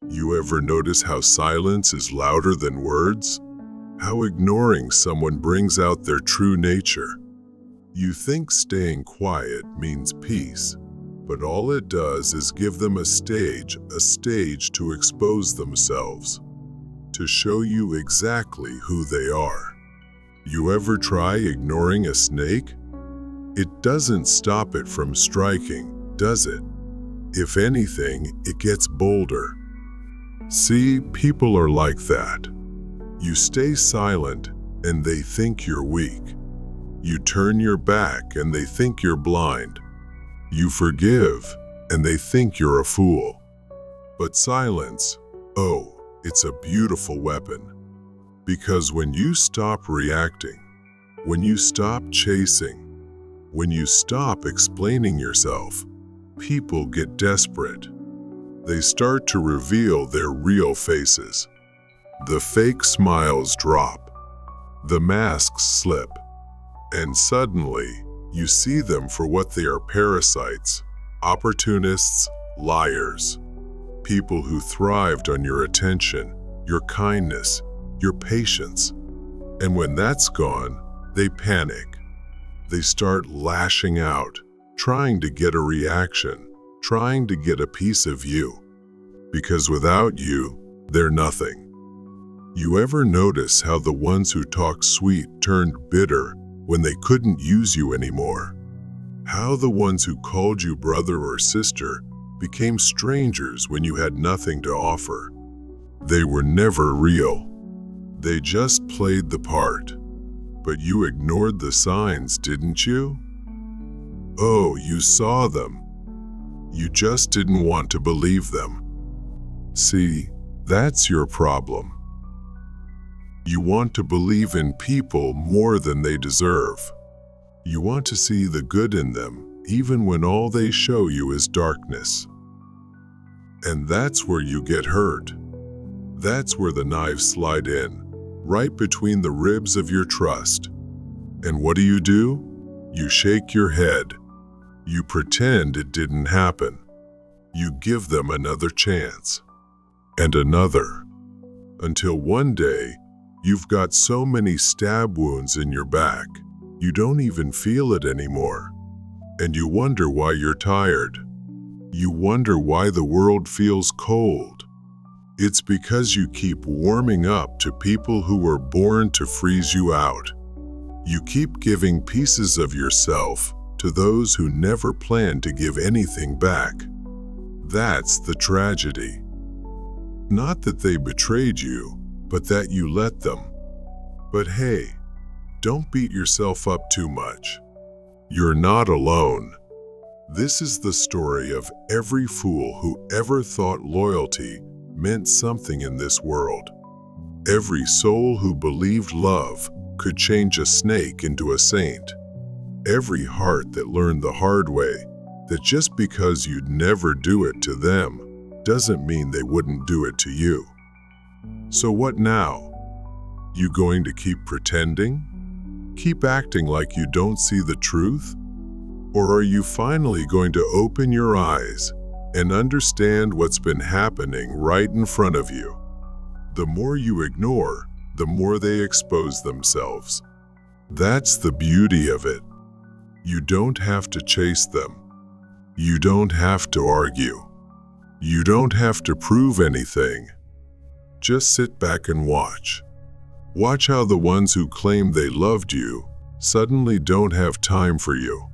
You ever notice how silence is louder than words? How ignoring someone brings out their true nature? You think staying quiet means peace, but all it does is give them a stage to expose themselves, to show you exactly who they are. You ever try ignoring a snake? It doesn't stop it from striking, does it? If anything, it gets bolder. See, people are like that. You stay silent and they think you're weak. You turn your back and they think you're blind. You forgive and they think you're a fool. But silence, oh, it's a beautiful weapon. Because when you stop reacting, when you stop chasing, when you stop explaining yourself, people get desperate. They start to reveal their real faces. The fake smiles drop. The masks slip. And suddenly, you see them for what they are: parasites, opportunists, liars. People who thrived on your attention, your kindness, your patience. And when that's gone, they panic. They start lashing out, trying to get a reaction, trying to get a piece of you. Because without you, they're nothing. You ever notice how the ones who talk sweet turned bitter when they couldn't use you anymore? How the ones who called you brother or sister became strangers when you had nothing to offer? They were never real. They just played the part. But you ignored the signs, didn't you? Oh, you saw them. You just didn't want to believe them. See, that's your problem. You want to believe in people more than they deserve. You want to see the good in them, even when all they show you is darkness. And that's where you get hurt. That's where the knives slide in, right between the ribs of your trust. And what do? You shake your head. You pretend it didn't happen. You give them another chance. And another. Until one day, you've got so many stab wounds in your back, you don't even feel it anymore. And you wonder why you're tired. You wonder why the world feels cold. It's because you keep warming up to people who were born to freeze you out. You keep giving pieces of yourself to those who never planned to give anything back. That's the tragedy. Not that they betrayed you, but that you let them. But hey, don't beat yourself up too much. You're not alone. This is the story of every fool who ever thought loyalty meant something in this world. Every soul who believed love could change a snake into a saint. Every heart that learned the hard way that just because you'd never do it to them doesn't mean they wouldn't do it to you. So what now? You going to keep pretending? Keep acting like you don't see the truth? Or are you finally going to open your eyes and understand what's been happening right in front of you? The more you ignore, the more they expose themselves. That's the beauty of it. You don't have to chase them. You don't have to argue. You don't have to prove anything. Just sit back and watch. Watch how the ones who claim they loved you suddenly don't have time for you.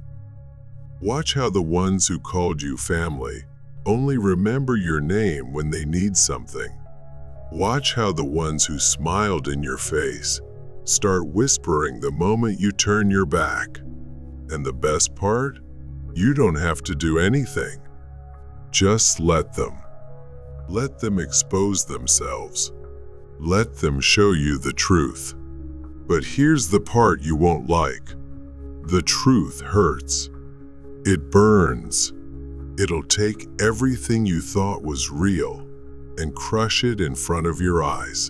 Watch how the ones who called you family only remember your name when they need something. Watch how the ones who smiled in your face start whispering the moment you turn your back. And the best part? You don't have to do anything. Just let them. Let them expose themselves. Let them show you the truth. But here's the part you won't like. The truth hurts. It burns. It'll take everything you thought was real and crush it in front of your eyes.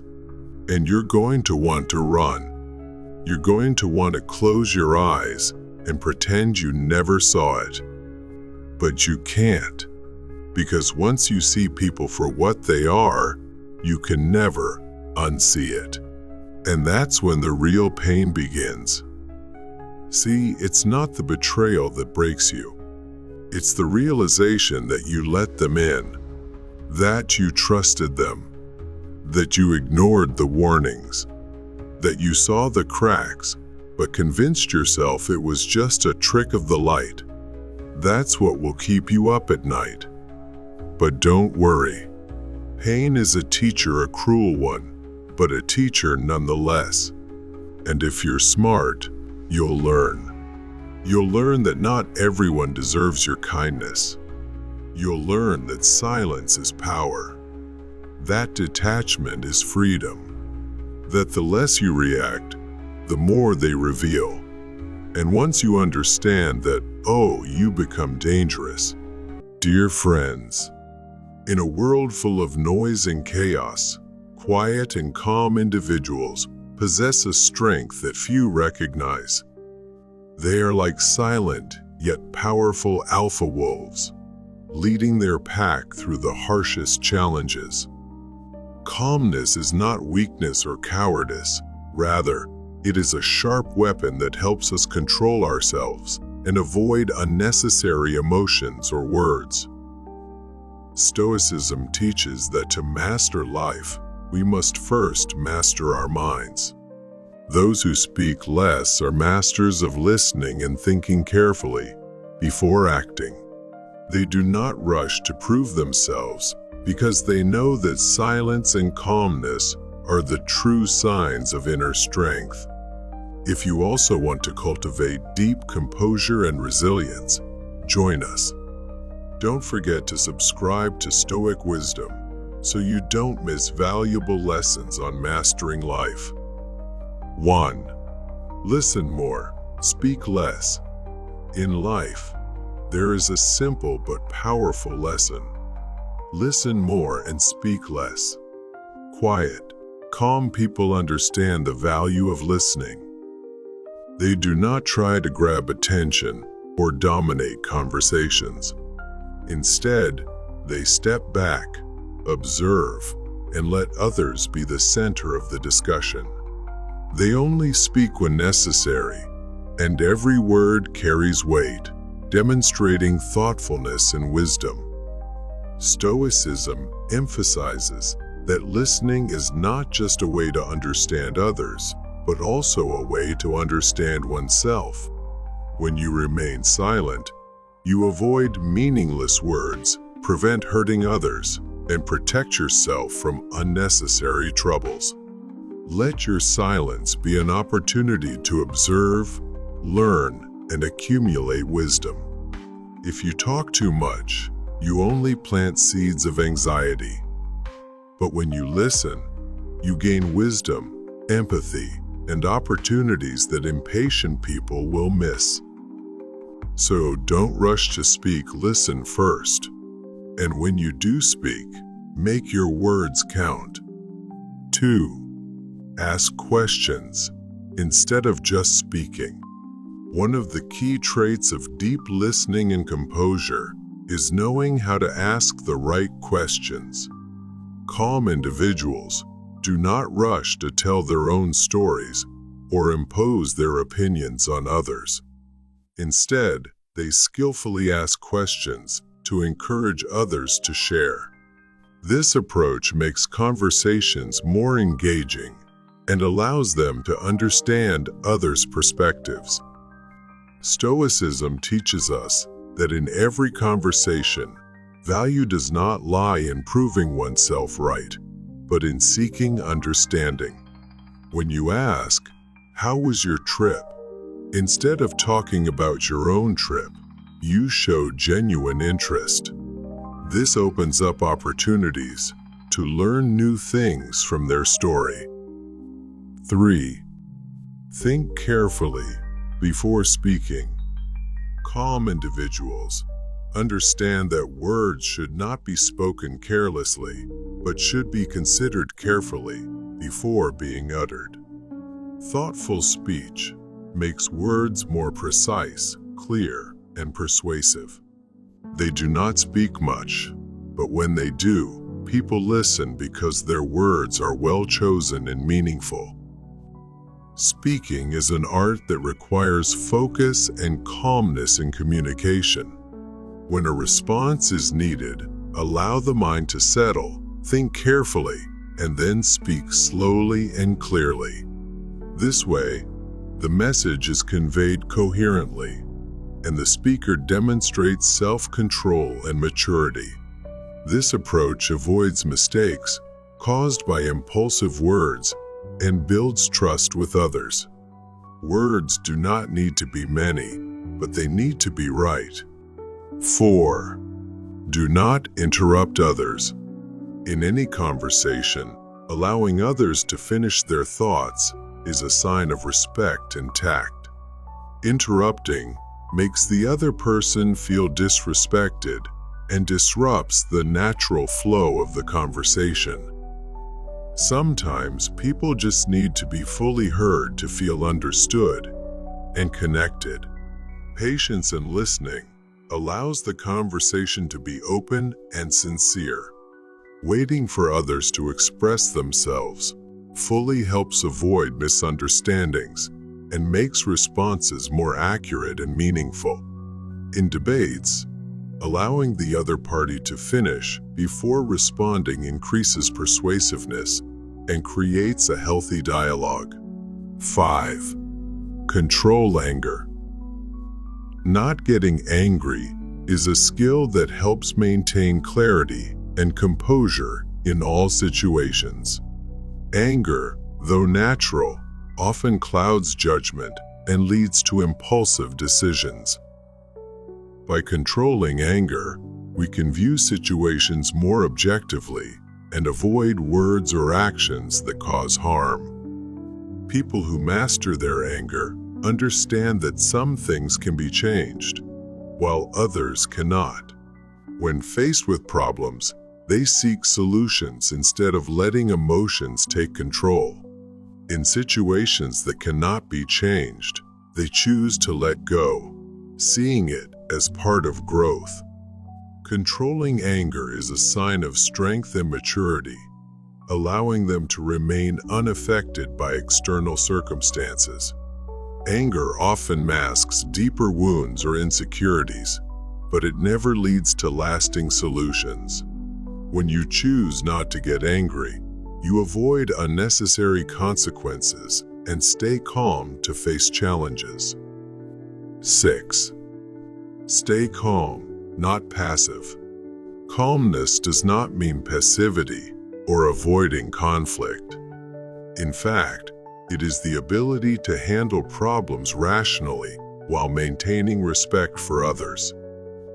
And you're going to want to run. You're going to want to close your eyes and pretend you never saw it. But you can't. Because once you see people for what they are, you can never unsee it. And that's when the real pain begins. See, it's not the betrayal that breaks you. It's the realization that you let them in, that you trusted them, that you ignored the warnings, that you saw the cracks, but convinced yourself it was just a trick of the light. That's what will keep you up at night. But don't worry. Pain is a teacher, a cruel one, but a teacher nonetheless. And if you're smart, you'll learn. You'll learn that not everyone deserves your kindness. You'll learn that silence is power, that detachment is freedom, that the less you react, the more they reveal. And once you understand that, you become dangerous. Dear friends, in a world full of noise and chaos, quiet and calm individuals possess a strength that few recognize. They are like silent yet powerful alpha wolves, leading their pack through the harshest challenges. Calmness is not weakness or cowardice. Rather, it is a sharp weapon that helps us control ourselves and avoid unnecessary emotions or words. Stoicism teaches that to master life, we must first master our minds. Those who speak less are masters of listening and thinking carefully before acting. They do not rush to prove themselves because they know that silence and calmness are the true signs of inner strength. If you also want to cultivate deep composure and resilience, join us. Don't forget to subscribe to Stoic Wisdom so you don't miss valuable lessons on mastering life. 1. Listen more, speak less. In life, there is a simple but powerful lesson. Listen more and speak less. Quiet, calm people understand the value of listening. They do not try to grab attention or dominate conversations. Instead, they step back, observe, and let others be the center of the discussion. They only speak when necessary, and every word carries weight, demonstrating thoughtfulness and wisdom. Stoicism emphasizes that listening is not just a way to understand others, but also a way to understand oneself. When you remain silent, you avoid meaningless words, prevent hurting others, and protect yourself from unnecessary troubles. Let your silence be an opportunity to observe, learn, and accumulate wisdom. If you talk too much, you only plant seeds of anxiety. But when you listen, you gain wisdom, empathy, and opportunities that impatient people will miss. So don't rush to speak, listen first. And when you do speak, make your words count. 2. Ask questions instead of just speaking. One of the key traits of deep listening and composure is knowing how to ask the right questions. Calm individuals do not rush to tell their own stories or impose their opinions on others. Instead, they skillfully ask questions to encourage others to share. This approach makes conversations more engaging and allows them to understand others' perspectives. Stoicism teaches us that in every conversation, value does not lie in proving oneself right, but in seeking understanding. When you ask, "How was your trip?" instead of talking about your own trip, you show genuine interest. This opens up opportunities to learn new things from their story. 3. Think carefully before speaking. Calm individuals understand that words should not be spoken carelessly, but should be considered carefully before being uttered. Thoughtful speech makes words more precise, clear, and persuasive. They do not speak much, But when they do, people listen because their words are well chosen and meaningful. Speaking is an art that requires focus and calmness in communication. When a response is needed, allow the mind to settle, think carefully, and then speak slowly and clearly. This way, the message is conveyed coherently, and the speaker demonstrates self-control and maturity. This approach avoids mistakes caused by impulsive words and builds trust with others. Words do not need to be many, but they need to be right. 4. Do not interrupt others. In any conversation, allowing others to finish their thoughts is a sign of respect and tact. Interrupting makes the other person feel disrespected and disrupts the natural flow of the conversation. Sometimes people just need to be fully heard to feel understood and connected. Patience and listening allows the conversation to be open and sincere. Waiting for others to express themselves fully helps avoid misunderstandings and makes responses more accurate and meaningful. In debates, allowing the other party to finish before responding increases persuasiveness and creates a healthy dialogue. 5. Control anger. Not getting angry is a skill that helps maintain clarity and composure in all situations. Anger, though natural, often clouds judgment and leads to impulsive decisions. By controlling anger, we can view situations more objectively and avoid words or actions that cause harm. People who master their anger understand that some things can be changed, while others cannot. When faced with problems, they seek solutions instead of letting emotions take control. In situations that cannot be changed, they choose to let go, seeing it as part of growth. Controlling anger is a sign of strength and maturity, allowing them to remain unaffected by external circumstances. Anger often masks deeper wounds or insecurities, but it never leads to lasting solutions. When you choose not to get angry, you avoid unnecessary consequences and stay calm to face challenges. 6. Stay calm, not passive. Calmness does not mean passivity or avoiding conflict. In fact, it is the ability to handle problems rationally while maintaining respect for others.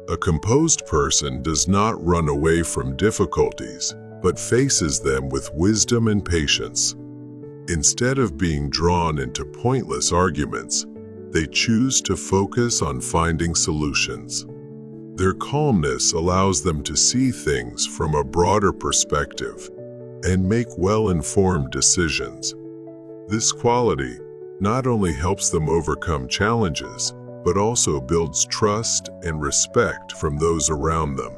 A composed person does not run away from difficulties, but faces them with wisdom and patience. Instead of being drawn into pointless arguments, they choose to focus on finding solutions. Their calmness allows them to see things from a broader perspective and make well-informed decisions. This quality not only helps them overcome challenges, but also builds trust and respect from those around them.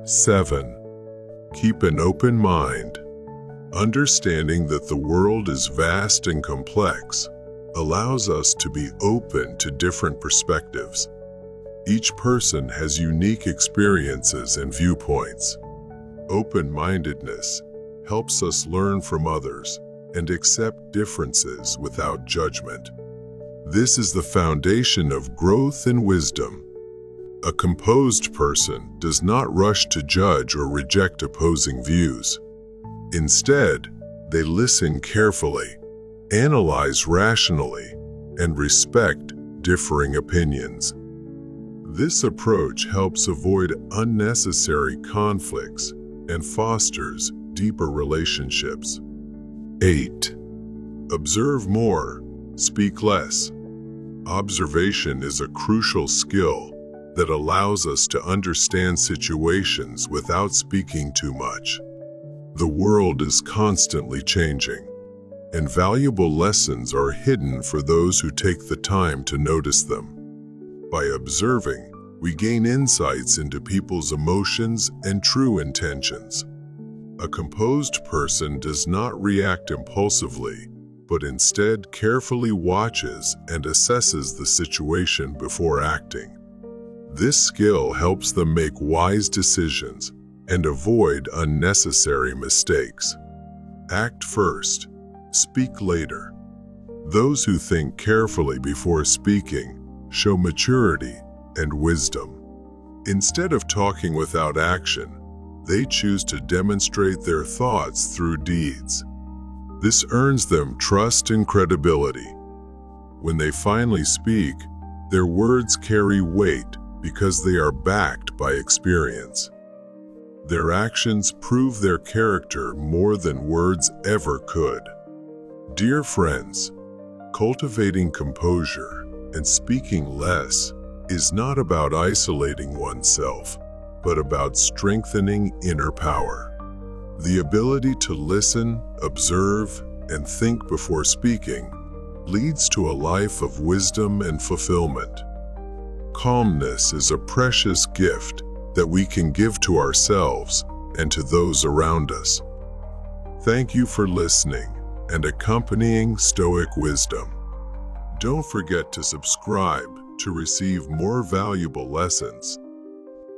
7. Keep an open mind. Understanding that the world is vast and complex allows us to be open to different perspectives. Each person has unique experiences and viewpoints. Open-mindedness helps us learn from others and accept differences without judgment. This is the foundation of growth and wisdom. A composed person does not rush to judge or reject opposing views. Instead, they listen carefully, analyze rationally, and respect differing opinions. This approach helps avoid unnecessary conflicts and fosters deeper relationships. 8. Observe more, speak less. Observation is a crucial skill that allows us to understand situations without speaking too much. The world is constantly changing, and valuable lessons are hidden for those who take the time to notice them. By observing, We gain insights into people's emotions and true intentions. A composed person does not react impulsively, but instead carefully watches and assesses the situation before acting. This skill helps them make wise decisions and avoid unnecessary mistakes. Act first, speak later. Those who think carefully before speaking show maturity and wisdom. Instead of talking without action, they choose to demonstrate their thoughts through deeds. This earns them trust and credibility. When they finally speak, their words carry weight because they are backed by experience. Their actions prove their character more than words ever could. Dear friends, cultivating composure and speaking less is not about isolating oneself, but about strengthening inner power. The ability to listen, observe, and think before speaking leads to a life of wisdom and fulfillment. Calmness is a precious gift that we can give to ourselves and to those around us. Thank you for listening and accompanying Stoic Wisdom. Don't forget to subscribe to receive more valuable lessons.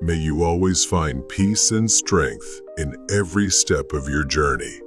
May you always find peace and strength in every step of your journey.